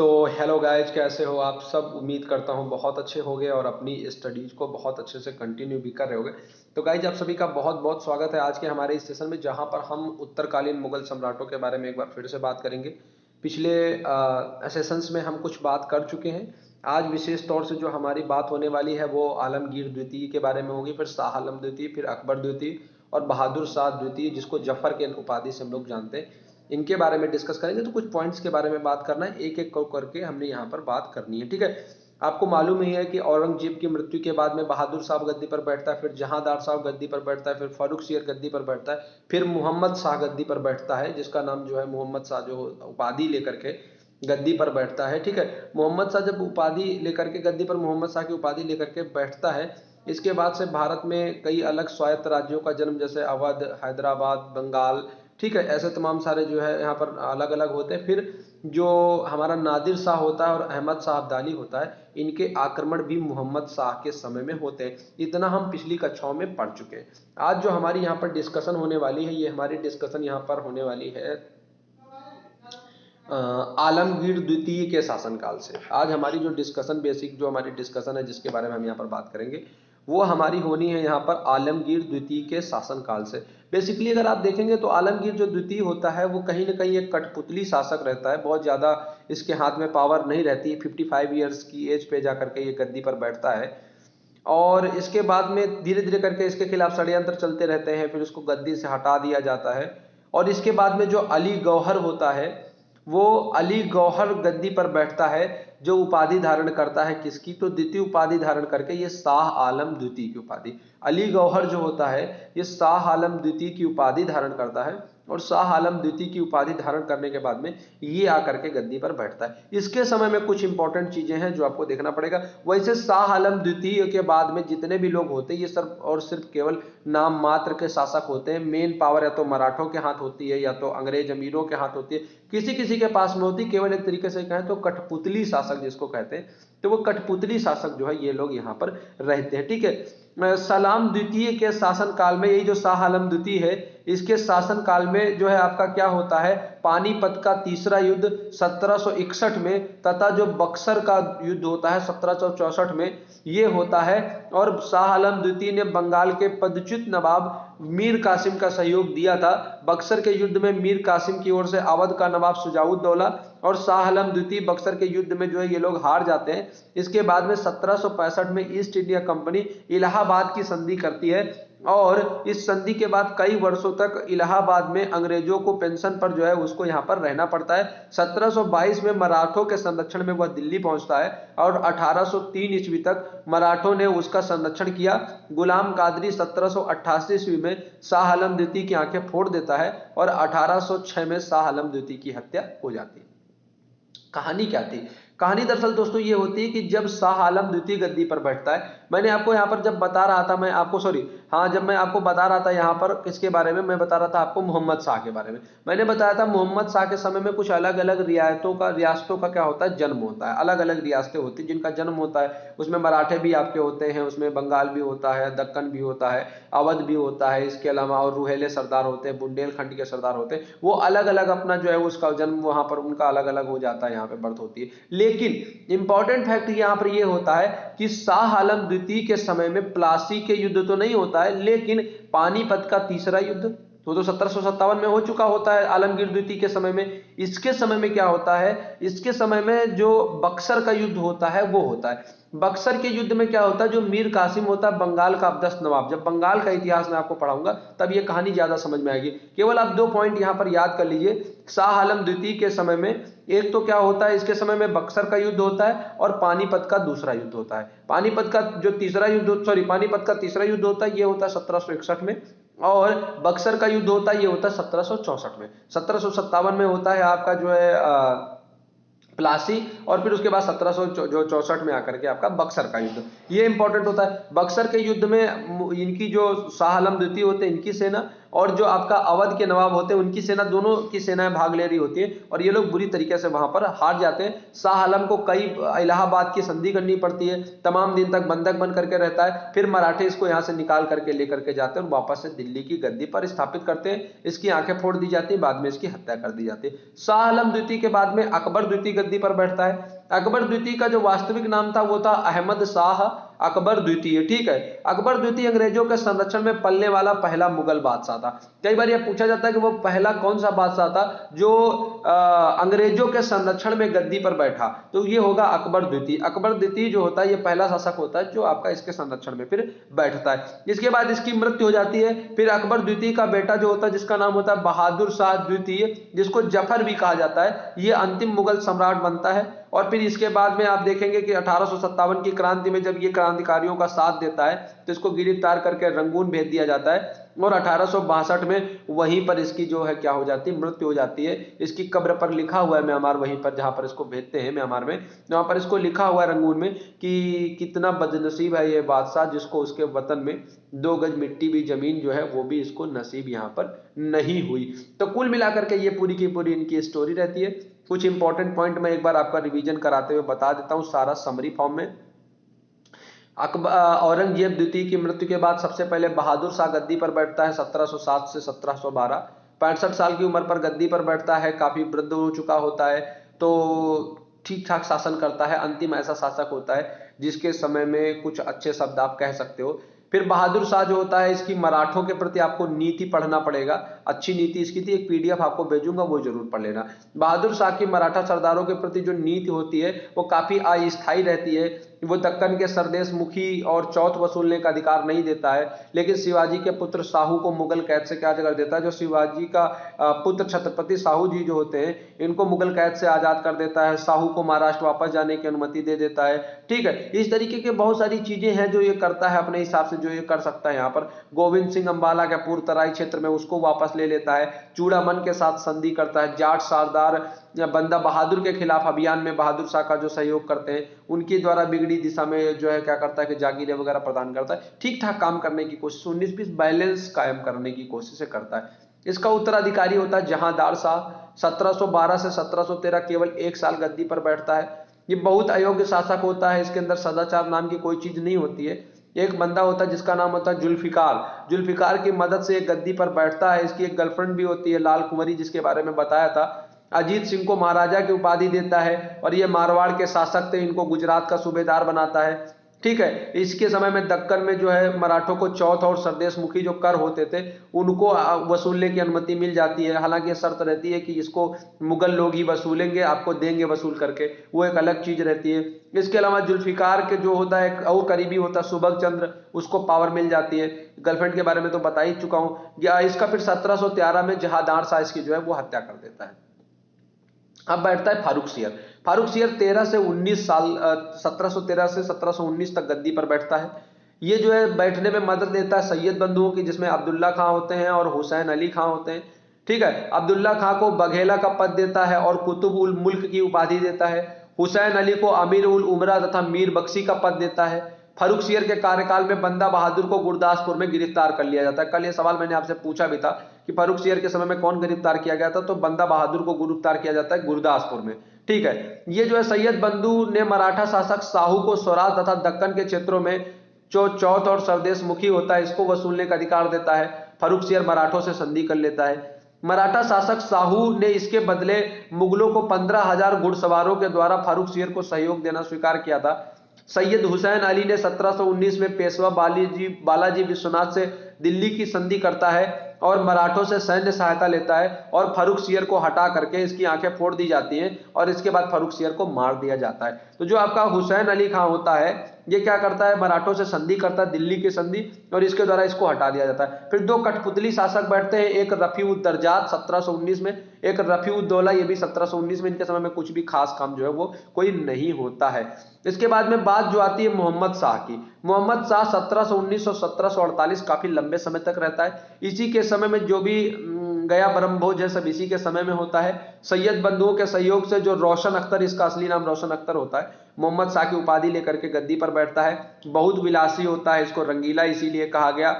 तो hello guys, कैसे हो आप सब। उम्मीद करता हूँ बहुत अच्छे होगे और अपनी स्टडीज को बहुत अच्छे से कंटिन्यू भी कर रहे होगे। तो गाइज, आप सभी का बहुत बहुत स्वागत है आज के हमारे इस सेशन में, जहाँ पर हम उत्तरकालीन मुगल सम्राटों के बारे में एक बार फिर से बात करेंगे। पिछले सेशंस में हम कुछ बात कर चुके हैं। आज विशेष तौर से जो हमारी बात होने वाली है वो आलमगीर द्वितीय के बारे में होगी, फिर शाह आलम द्वितीय, फिर अकबर द्वितीय और बहादुर शाह द्वितीय, जिसको जफर के उपाधि से हम लोग जानते हैं। इनके बारे में डिस्कस करेंगे। तो कुछ पॉइंट्स के बारे में बात करना है, एक एक करके हमने यहाँ पर बात करनी है, ठीक है। आपको मालूम ही है कि औरंगजेब की मृत्यु के बाद में बहादुर साहब गद्दी पर बैठता है, फिर जहांदार साहब गद्दी पर बैठता है, फिर फारूक शेर गद्दी पर बैठता है, फिर मोहम्मद शाह गद्दी पर बैठता है, जिसका नाम जो है मोहम्मद शाह, जो उपाधि लेकर के गद्दी पर बैठता है, ठीक है। मोहम्मद शाह जब उपाधि लेकर के गद्दी पर मोहम्मद शाह की उपाधि लेकर के बैठता है, इसके बाद से भारत में कई अलग स्वायत्त राज्यों का जन्म, जैसे अवध, हैदराबाद, बंगाल, ठीक है, ऐसे तमाम सारे जो है यहाँ पर अलग अलग होते हैं। फिर जो हमारा नादिर शाह होता है और अहमद शाह अब्दाली होता है, इनके आक्रमण भी मोहम्मद शाह के समय में होते हैं। इतना हम पिछली कक्षाओं में पढ़ चुके हैं। आज जो हमारी यहाँ पर डिस्कशन होने वाली है, ये हमारी डिस्कशन यहाँ पर होने वाली है आलमगीर द्वितीय के शासनकाल से। आज हमारी जो डिस्कशन, बेसिक जो हमारी डिस्कशन है, जिसके बारे में हम यहाँ पर बात करेंगे, वो हमारी होनी है यहाँ पर आलमगीर द्वितीय के शासनकाल से। बेसिकली अगर आप देखेंगे तो आलमगीर जो द्वितीय होता है वो कहीं ना कहीं एक कठपुतली शासक रहता है। बहुत ज़्यादा इसके हाथ में पावर नहीं रहती। 55 ईयर्स की एज पे जा करके ये गद्दी पर बैठता है और इसके बाद में धीरे धीरे करके इसके खिलाफ षड्यंत्र चलते रहते हैं, फिर उसको गद्दी से हटा दिया जाता है। और इसके बाद में जो अली गौहर होता है, वो अली गौहर गद्दी पर बैठता है, जो उपाधि धारण करता है किसकी, तो द्वितीय उपाधि धारण करके ये शाह आलम द्वितीय की उपाधि। अली गौहर जो होता है ये शाह आलम द्वितीय की उपाधि धारण करता है और शाह आलम द्वितीय की उपाधि धारण करने के बाद में ये आकर के गद्दी पर बैठता है। इसके समय में कुछ इंपॉर्टेंट चीजें हैं जो आपको देखना पड़ेगा। वैसे शाह आलम द्वितीय के बाद में जितने भी लोग होते हैं, ये सिर्फ और सिर्फ केवल नाम मात्र के शासक होते हैं। मेन पावर या तो मराठों के हाथ होती है या तो अंग्रेज अमीरों के हाथ होती है, किसी किसी के पास में होती। केवल एक तरीके से कहें तो कठपुतली शासक जिसको कहते हैं, तो वो कठपुतली शासक जो है ये लोग यहाँ पर रहते हैं, ठीक है। सलाम द्वितीय के शासन काल में, यही जो शाह आलम द्वितीय है, इसके शासन काल में जो है आपका क्या होता है, पानीपत का तीसरा युद्ध 1761 में तथा जो बक्सर का युद्ध होता है 1764 में, ये होता है। और शाह आलम द्वितीय ने बंगाल के पदच्युत नवाब मीर कासिम का सहयोग दिया था। बक्सर के युद्ध में मीर कासिम की ओर से अवध का नवाब शुजाउद्दौला और शाह आलम द्वितीय बक्सर के युद्ध में जो है ये लोग हार जाते हैं। इसके बाद में 1765 में ईस्ट इंडिया कंपनी इलाहाबाद की संधि करती है और इस संधि के बाद कई वर्षों तक इलाहाबाद में अंग्रेजों को पेंशन पर जो है उसको यहाँ पर रहना पड़ता है। 1722 में मराठों के संरक्षण में वह दिल्ली पहुंचता है और 1803 ईस्वी तक मराठों ने उसका संरक्षण किया। गुलाम कादरी 1788 ईस्वी में शाह आलम द्वितीय की आंखें फोड़ देता है और 1806 में शाह आलम द्वितीय की हत्या हो जाती है। कहानी क्या थी? कहानी दरअसल दोस्तों ये होती है कि जब शाह आलम द्वितीय गद्दी पर बैठता है, मैंने आपको यहाँ पर जब बता रहा था, मैं आपको सॉरी हाँ, जब मैं आपको बता रहा था यहाँ पर किसके बारे में, मैं बता रहा था आपको मोहम्मद शाह के बारे में। मैंने बताया था मोहम्मद शाह के समय में कुछ अलग अलग रियासतों का क्या होता है, जन्म होता है। अलग अलग रियासतें होती हैं जिनका जन्म होता है। उसमें मराठे भी आपके होते हैं, उसमें बंगाल भी होता है, दक्कन भी होता है, अवध भी होता है, इसके अलावा और रूहेले सरदार होते हैं, बुंदेलखंड के सरदार होते हैं। वो अलग अलग अपना जो है उसका जन्म वहां पर उनका अलग अलग हो जाता है, यहाँ पे बर्थ होती है। लेकिन इंपॉर्टेंट फैक्ट यहाँ पर ये होता है कि शाह आलम द्वितीय के समय में प्लासी के युद्ध तो नहीं होता है, लेकिन पानीपत का तीसरा युद्ध तो 1757 में हो चुका होता है आलमगीर द्वितीय के समय में। इसके समय में क्या होता है, इसके समय में जो बक्सर का युद्ध होता है वो होता है। बक्सर के युद्ध में क्या होता है, जो मीर कासिम होता है बंगाल का अब्दस्त नवाब, जब बंगाल का इतिहास मैं आपको पढ़ाऊंगा तब ये कहानी ज्यादा समझ में आएगी। केवल आप दो पॉइंट यहाँ पर याद कर लीजिए। शाह आलम द्वितीय के समय में एक तो क्या होता है, इसके समय में बक्सर का युद्ध होता है और पानीपत का दूसरा युद्ध होता है। पानीपत का तीसरा युद्ध होता है, ये होता है 1761 में, और बक्सर का युद्ध होता है ये होता है 1764 में। 1757 में होता है आपका जो है प्लासी, और फिर उसके बाद 1764 में आकर के आपका बक्सर का युद्ध। ये इंपॉर्टेंट होता है। बक्सर के युद्ध में इनकी जो शाह आलम द्वितीय होते हैं इनकी सेना और जो आपका अवध के नवाब होते हैं उनकी सेना, दोनों की सेनाएं भाग ले रही होती है और ये लोग बुरी तरीके से वहां पर हार जाते हैं। शाह आलम को कई इलाहाबाद की संधि करनी पड़ती है, तमाम दिन तक बंधक बन करके रहता है। फिर मराठे इसको यहाँ से निकाल करके लेकर के जाते हैं और वापस से दिल्ली की गद्दी पर स्थापित करते हैं। इसकी आंखें फोड़ दी जाती है, बाद में इसकी हत्या कर दी जाती है। शाह आलम द्वितीय के बाद में अकबर द्वितीय गद्दी पर बैठता है। अकबर द्वितीय का जो वास्तविक नाम था वो था अहमद शाह अकबर द्वितीय, ठीक है। अकबर द्वितीय अंग्रेजों के संरक्षण में पलने वाला पहला मुगल बादशाह था। कई बार यह पूछा जाता है कि वो पहला कौन सा बादशाह था जो अंग्रेजों के संरक्षण में गद्दी पर बैठा, तो ये होगा अकबर द्वितीय। अकबर द्वितीय जो होता है ये पहला शासक होता है जो आपका इसके संरक्षण में फिर बैठता है। इसके बाद इसकी मृत्यु हो जाती है। फिर अकबर द्वितीय का बेटा जो होता है जिसका नाम होता है बहादुर शाह द्वितीय, जिसको जफर भी कहा जाता है, ये अंतिम मुगल सम्राट बनता है। और फिर इसके बाद में आप देखेंगे कि 1857 की क्रांति में जब ये क्रांतिकारियों का साथ देता है तो इसको गिरफ्तार करके रंगून भेज दिया जाता है और 1862 में वहीं पर इसकी जो है क्या हो जाती है, मृत्यु हो जाती है। इसकी कब्र पर लिखा हुआ है म्यांमार, वहीं पर जहां पर इसको भेजते हैं म्यांमार में, वहां पर इसको लिखा हुआ है रंगून में कि कितना बदनसीब है ये बादशाह जिसको उसके वतन में 2 गज मिट्टी भी जमीन जो है वो भी इसको नसीब यहाँ पर नहीं हुई। तो कुल मिलाकर के ये पूरी की पूरी इनकी स्टोरी रहती है। कुछ इंपॉर्टेंट पॉइंट मैं एक बार आपका रिवीजन कराते हुए बता देता हूं सारा समरी फॉर्म में। औरंगजेब द्वितीय की मृत्यु के बाद सबसे पहले बहादुर शाह गद्दी पर बैठता है 1707 से 1712। 65 साल की उम्र पर गद्दी पर बैठता है, काफी वृद्ध हो चुका होता है, तो ठीक ठाक शासन करता है। अंतिम ऐसा शासक होता है जिसके समय में कुछ अच्छे शब्द आप कह सकते हो। फिर बहादुर शाह जो होता है इसकी मराठों के प्रति आपको नीति पढ़ना पड़ेगा, अच्छी नीति इसकी थी, एक पीडीएफ आपको भेजूंगा वो जरूर पढ़ लेना। बहादुर शाह की मराठा सरदारों के प्रति जो नीति होती है वो काफी अस्थायी रहती है। वो दक्कन के सरदेश मुखी और चौथ वसूलने का अधिकार नहीं देता है, लेकिन शिवाजी के पुत्र साहू को मुगल कैद से क्या कर देता है, जो शिवाजी का पुत्र छत्रपति साहू जी जो होते हैं इनको मुगल कैद से आजाद कर देता है। साहू को महाराष्ट्र वापस जाने की अनुमति दे देता है, ठीक है। इस तरीके के बहुत सारी चीजें हैं जो ये करता है अपने हिसाब से, जो ये कर सकता है। यहाँ पर गोविंद सिंह अंबाला के पूर्व तराई क्षेत्र में उसको वापस ले लेता है, चूड़ामन के साथ संधि करता है, जाट सरदार या बंदा बहादुर के खिलाफ अभियान में बहादुर शाह का जो सहयोग करते हैं उनके द्वारा बिगड़ी दिशा में जो है क्या करता है कि जागीरें वगैरह प्रदान करता है, ठीक ठाक काम करने की कोशिश, 19-20 बैलेंस कायम करने की कोशिश करता है। इसका उत्तराधिकारी होता है जहांदार शाह, 1712 से 1713 केवल 1 साल गद्दी पर बैठता है। ये बहुत अयोग्य शासक होता है, इसके अंदर सदाचार नाम की कोई चीज नहीं होती है। एक बंदा होता है जिसका नाम होता है जुल्फिकार, जुल्फिकार की मदद से एक गद्दी पर बैठता है। इसकी एक गर्लफ्रेंड भी होती है लाल कुंवरी, जिसके बारे में बताया था। अजीत सिंह को महाराजा की उपाधि देता है और ये मारवाड़ के शासक थे, इनको गुजरात का सूबेदार बनाता है, ठीक है। इसके समय में दक्कन में जो है मराठों को चौथ और सरदेश मुखी जो कर होते थे उनको वसूलने की अनुमति मिल जाती है। हालांकि शर्त रहती है कि इसको मुगल लोग ही वसूलेंगे, आपको देंगे वसूल करके, वो एक अलग चीज रहती है। इसके अलावा जुल्फिकार के जो होता है एक और करीबी होता है सुबक चंद्र, उसको पावर मिल जाती है। गर्लफ्रेंड के बारे में तो बता ही चुका हूं। इसका फिर 1713 में जहांदार शाह इसकी जो है वो हत्या कर देता है। अब बैठता है फारूक सियर। फारूक सियर 13 से 19 साल 1713 से 1719 तक गद्दी पर बैठता है। ये जो है बैठने में मदद लेता है सैयद बंधुओं की, जिसमें अब्दुल्ला खां होते हैं और हुसैन अली खां होते हैं, ठीक है। अब्दुल्ला खां को बघेला का पद देता है और कुतुब उल मुल्क की उपाधि देता है। हुसैन अली को अमीर उल उमरा तथा मीर बख्शी का पद देता है। फारूक सियर के कार्यकाल में बंदा बहादुर को गुरदासपुर में गिरफ्तार कर लिया जाता है। कल ये सवाल मैंने आपसे पूछा भी था कि फारूक सियर के समय में कौन गिरफ्तार किया गया था, तो बंदा बहादुर को गिरफ्तार किया जाता है गुरदासपुर में, ठीक है। ये जो है सैयद बंधु ने मराठा शासक साहू को स्वराज तथा दक्कन के क्षेत्रों में जो चौथ और सरदेश मुखी होता है इसको वसूलने का अधिकार देता है। फारूक सियर मराठों से संधि कर लेता है। मराठा शासक साहू ने इसके बदले मुगलों को 15,000 घुड़सवारों के द्वारा फारूक सियर को सहयोग देना स्वीकार किया था। सैयद हुसैन अली ने 1719 में पेशवा बालाजी विश्वनाथ से दिल्ली की संधि करता है और मराठों से सैन्य सहायता लेता है और फारूक सियर को हटा करके इसकी आंखें फोड़ दी जाती हैं और इसके बाद फारूक सियर को मार दिया जाता है। तो जो आपका हुसैन अली खां होता है ये क्या करता है, मराठों से संधि करता है, दिल्ली की संधि, और इसके द्वारा इसको हटा दिया जाता है। फिर 2 कठपुतली शासक बैठते हैं, एक रफीउद्दर्जात 1719 में, एक रफीउद्दौला, ये भी 1719 में। इनके समय में कुछ भी खास काम जो है वो कोई नहीं होता है। इसके बाद में बात जो आती है मोहम्मद शाह की। मोहम्मद शाह 1719 और 1748 काफी लंबे समय तक रहता है। इसी के समय में जो भी गया ब्रह्मभोज है सब इसी के समय में होता है। सैयद बंधुओं के सहयोग से जो रोशन अख्तर, इसका असली नाम रोशन अख्तर होता है, मोहम्मद शाह की उपाधि लेकर के गद्दी पर बैठता है। बहुत विलासी होता है, इसको रंगीला इसीलिए कहा गया।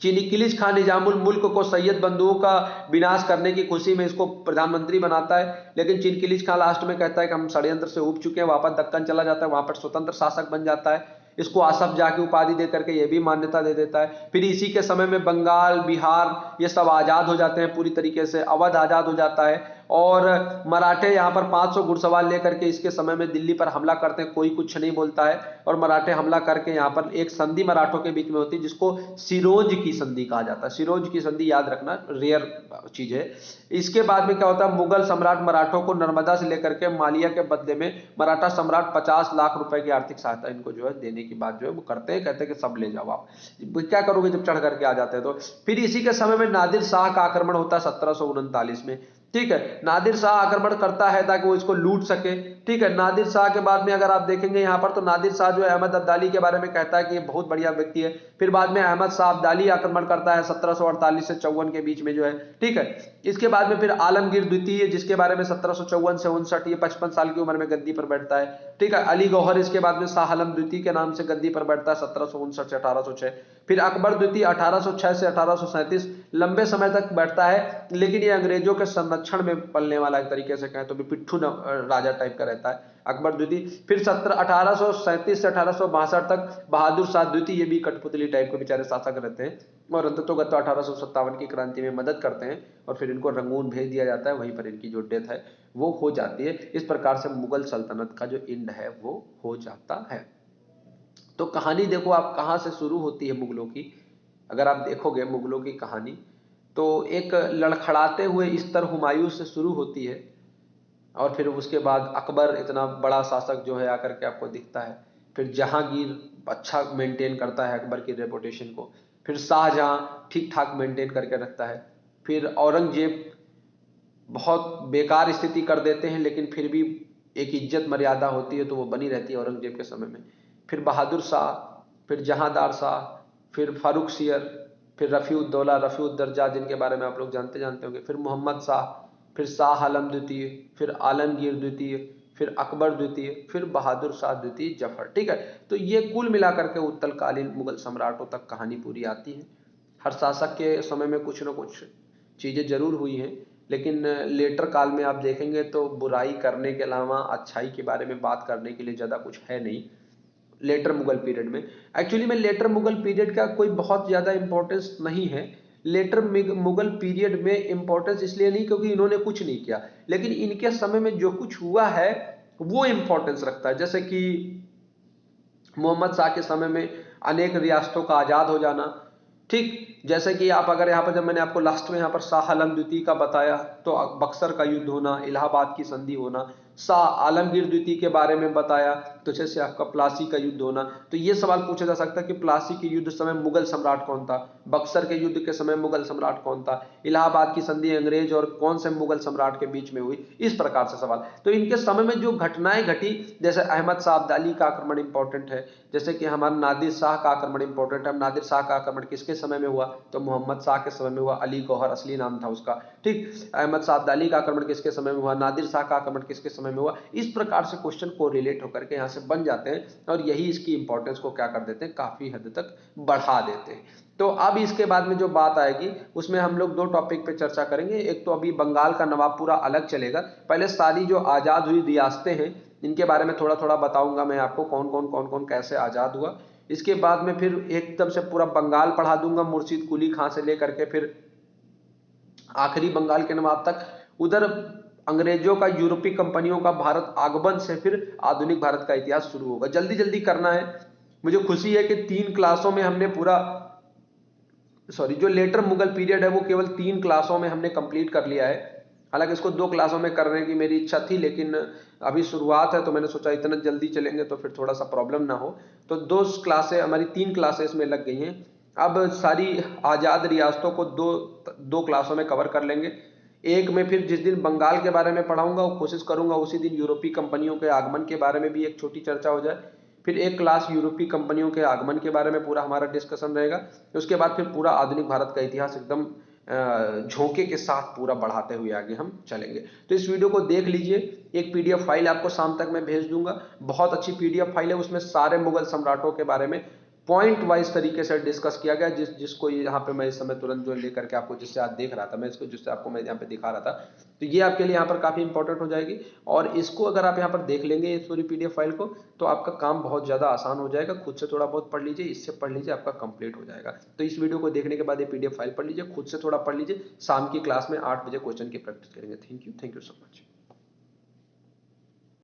चिनकिलिज खान निजामुल मुल्क को सैयद बंधुओं का विनाश करने की खुशी में इसको प्रधानमंत्री बनाता है, लेकिन चिनकिलिज खान लास्ट में कहता है कि हम षड्यंत्र से ऊब चुके हैं, वापस दक्कन चला जाता है, वहां पर स्वतंत्र शासक बन जाता है। इसको आसफ जाह की उपाधि देकर के ये भी मान्यता दे देता है। फिर इसी के समय में बंगाल, बिहार ये सब आजाद हो जाते हैं पूरी तरीके से, अवध आजाद हो जाता है और मराठे यहाँ पर 500 घुड़सवार लेकर के इसके समय में दिल्ली पर हमला करते हैं, कोई कुछ नहीं बोलता है और मराठे हमला करके यहाँ पर एक संधि मराठों के बीच में होती है जिसको सिरोंज की संधि कहा जाता है। सिरोंज की संधि याद रखना, रेयर चीज है। इसके बाद में क्या होता है, मुगल सम्राट मराठों को नर्मदा से लेकर के मालिया के बदले में मराठा सम्राट 50 लाख रुपए की आर्थिक सहायता इनको जो है देने की बात जो है वो करते हैं, कहते हैं कि सब ले जाओ आप, क्या करोगे जब चढ़ करके आ जाते हैं तो। फिर इसी के समय में नादिर शाह का आक्रमण होता है 1739 में, ठीक है। नादिर शाह आक्रमण करता है ताकि वो इसको लूट सके, ठीक है। नादिर शाह के बाद में अगर आप देखेंगे यहाँ पर तो नादिर शाह जो है अहमद अब्दाली के बारे में कहता है कि ये बहुत बढ़िया व्यक्ति है। फिर बाद में अहमद शाह अब्दाली आक्रमण करता है 1748 से 54 के बीच में जो है, ठीक है। इसके बाद में फिर आलमगीर द्वितीय जिसके बारे में 1754 से 59 ये 55 साल की उम्र में गद्दी पर बैठता है, ठीक है। अली गौहर इसके बाद में शाह आलम द्वितीय के नाम से गद्दी पर बैठता है 1759 से 1806। फिर अकबर द्वितीय 1806 से 1837 लंबे समय तक बैठता है, लेकिन ये अंग्रेजों के संरक्षण में पलने वाला एक तरीके से कहें तो भी पिट्ठू राजा टाइप का रहता है अकबर द्वितीय। फिर 1837 से 1862 तक बहादुर शाह द्वितीय, ये भी कठपुतली टाइप के बेचारे शासक रहते हैं और अंततोगत 1857 की क्रांति में मदद करते हैं और फिर इनको रंगून भेज दिया जाता है, वहीं पर इनकी जो डेथ है वो हो जाती है। इस प्रकार से मुगल सल्तनत का जो एंड है वो हो जाता है। तो कहानी देखो आप कहाँ से शुरू होती है मुगलों की, अगर आप देखोगे मुगलों की कहानी तो एक लड़खड़ाते हुए स्तर हुमायूं से शुरू होती है और फिर उसके बाद अकबर इतना बड़ा शासक जो है आकर के आपको दिखता है। फिर जहांगीर अच्छा मेंटेन करता है अकबर की रेपुटेशन को, फिर शाहजहां ठीक ठाक मेंटेन करके रखता है, फिर औरंगजेब बहुत बेकार स्थिति कर देते हैं लेकिन फिर भी एक इज्जत मर्यादा होती है तो वो बनी रहती है औरंगजेब के समय में। फिर बहादुर शाह, फिर जहांदार शाह, फिर फारूक सियर, फिर रफ़ीउद्दौला, रफ़ीउद्दर्जा जिनके बारे में आप लोग जानते होंगे, फिर मोहम्मद शाह, फिर शाह आलम द्वितीय, फिर आलमगीर द्वितीय, फिर अकबर द्वितीय, फिर बहादुर शाह द्वितीय जफर, ठीक है। तो ये कुल मिलाकर के उत्तरकालीन मुगल सम्राटों तक कहानी पूरी आती है। हर शासक के समय में कुछ न कुछ चीज़ें जरूर हुई हैं, लेकिन लेटर काल में आप देखेंगे तो बुराई करने के अलावा अच्छाई के बारे में बात करने के लिए ज़्यादा कुछ है नहीं लेटर मुगल पीरियड में। एक्चुअली में लेटर मुगल पीरियड का कोई बहुत ज़्यादा इंपॉर्टेंस नहीं है। लेटर मुगल पीरियड में इंपॉर्टेंस इसलिए नहीं क्योंकि इन्होंने कुछ नहीं किया, लेकिन इनके समय में जो कुछ हुआ है वो इंपॉर्टेंस रखता है। जैसे कि मोहम्मद शाह के समय में अनेक रियासतों का आज़ाद हो जाना, ठीक। जैसे कि आप अगर यहाँ पर जब मैंने आपको लास्ट में यहाँ पर शाह आलम द्वितीय का बताया तो बक्सर का युद्ध होना, इलाहाबाद की संधि होना, शाह आलमगीर द्वितीय के बारे में बताया तो जैसे आपका प्लासी का युद्ध होना। तो ये सवाल पूछा जा सकता है कि प्लासी के युद्ध समय मुगल सम्राट कौन था, बक्सर के युद्ध के समय मुगल सम्राट कौन था, इलाहाबाद की संधि अंग्रेज और कौन से मुगल सम्राट के बीच में हुई, इस प्रकार से सवाल। तो इनके समय में जो घटनाएं घटी, जैसे अहमद शाह अब्दाली का आक्रमण इंपॉर्टेंट है, जैसे कि हमारा नादिर शाह का आक्रमण इंपॉर्टेंट है। नादिर शाह का आक्रमण किसके समय में हुआ तो मोहम्मद शाह के समय में हुआ, अली गौहर असली नाम था उसका, ठीक। अहमद शाह अब्दाली का आक्रमण किसके समय में हुआ, नादिर शाह का आक्रमण किसके समय में हुआ। इस प्रकार से क्वेश्चन को रिलेट होकर के यहाँ से बन जाते हैं और यही इसकी इंपॉर्टेंस को क्या कर देते हैं, काफी हद तक बढ़ा देते हैं। तो अब इसके बाद में जो बात आएगी उसमें हम लोग दो टॉपिक पे चर्चा करेंगे। एक तो अभी बंगाल का नवाब पूरा अलग चलेगा, पहले सारी जो आजाद हुई रियासतें हैं इनके बारे में थोड़ा थोड़ा बताऊंगा मैं आपको, कौन कौन कैसे आजाद हुआ। इसके बाद में फिर एकदम से पूरा बंगाल पढ़ा दूंगा, मुर्शिद कुली खां से लेकर के फिर आखिरी बंगाल के नवाब तक। उधर अंग्रेजों का, यूरोपीय कंपनियों का भारत आगमन से फिर आधुनिक भारत का इतिहास शुरू होगा। जल्दी जल्दी करना है। मुझे खुशी है कि 3 क्लासों में हमने पूरा, सॉरी, जो लेटर मुगल पीरियड है वो केवल 3 क्लासों में हमने कंप्लीट कर लिया है। हालांकि इसको 2 क्लासों में करने की मेरी इच्छा थी, लेकिन अभी शुरुआत है तो मैंने सोचा इतना जल्दी चलेंगे तो फिर थोड़ा सा प्रॉब्लम ना हो, तो 2 क्लासें हमारी 3 क्लासेस में लग गई हैं। अब सारी आज़ाद रियासतों को दो क्लासों में कवर कर लेंगे। एक में फिर जिस दिन बंगाल के बारे में पढ़ाऊंगा वो कोशिश करूंगा उसी दिन यूरोपीय कंपनियों के आगमन के बारे में भी एक छोटी चर्चा हो जाए। फिर एक क्लास यूरोपीय कंपनियों के आगमन के बारे में पूरा हमारा डिस्कशन रहेगा। उसके बाद फिर पूरा आधुनिक भारत का इतिहास एकदम झोंके के साथ पूरा बढ़ाते हुए आगे हम चलेंगे। तो इस वीडियो को देख लीजिए, एक पीडीएफ फाइल आपको शाम तक मैं भेज दूंगा, बहुत अच्छी पीडीएफ फाइल है, उसमें सारे मुगल सम्राटों के बारे में पॉइंट वाइज तरीके से डिस्कस किया गया, जिसको यहाँ पे मैं इस समय तुरंत जो लेकर के आपको जिससे आज देख रहा था मैं इसको, जिससे आपको मैं यहाँ पे दिखा रहा था, तो ये आपके लिए यहाँ पर काफी इंपॉर्टेंट हो जाएगी। और इसको अगर आप यहाँ पर देख लेंगे इस पूरी पीडीएफ फाइल को, तो आपका काम बहुत ज्यादा आसान हो जाएगा। खुद से थोड़ा बहुत पढ़ लीजिए, इससे पढ़ लीजिए, आपका कंप्लीट हो जाएगा। तो इस वीडियो को देखने के बाद ये पीडीएफ फाइल पढ़ लीजिए, खुद से थोड़ा पढ़ लीजिए, शाम की क्लास में 8 बजे क्वेश्चन की प्रैक्टिस करेंगे। Thank you so much.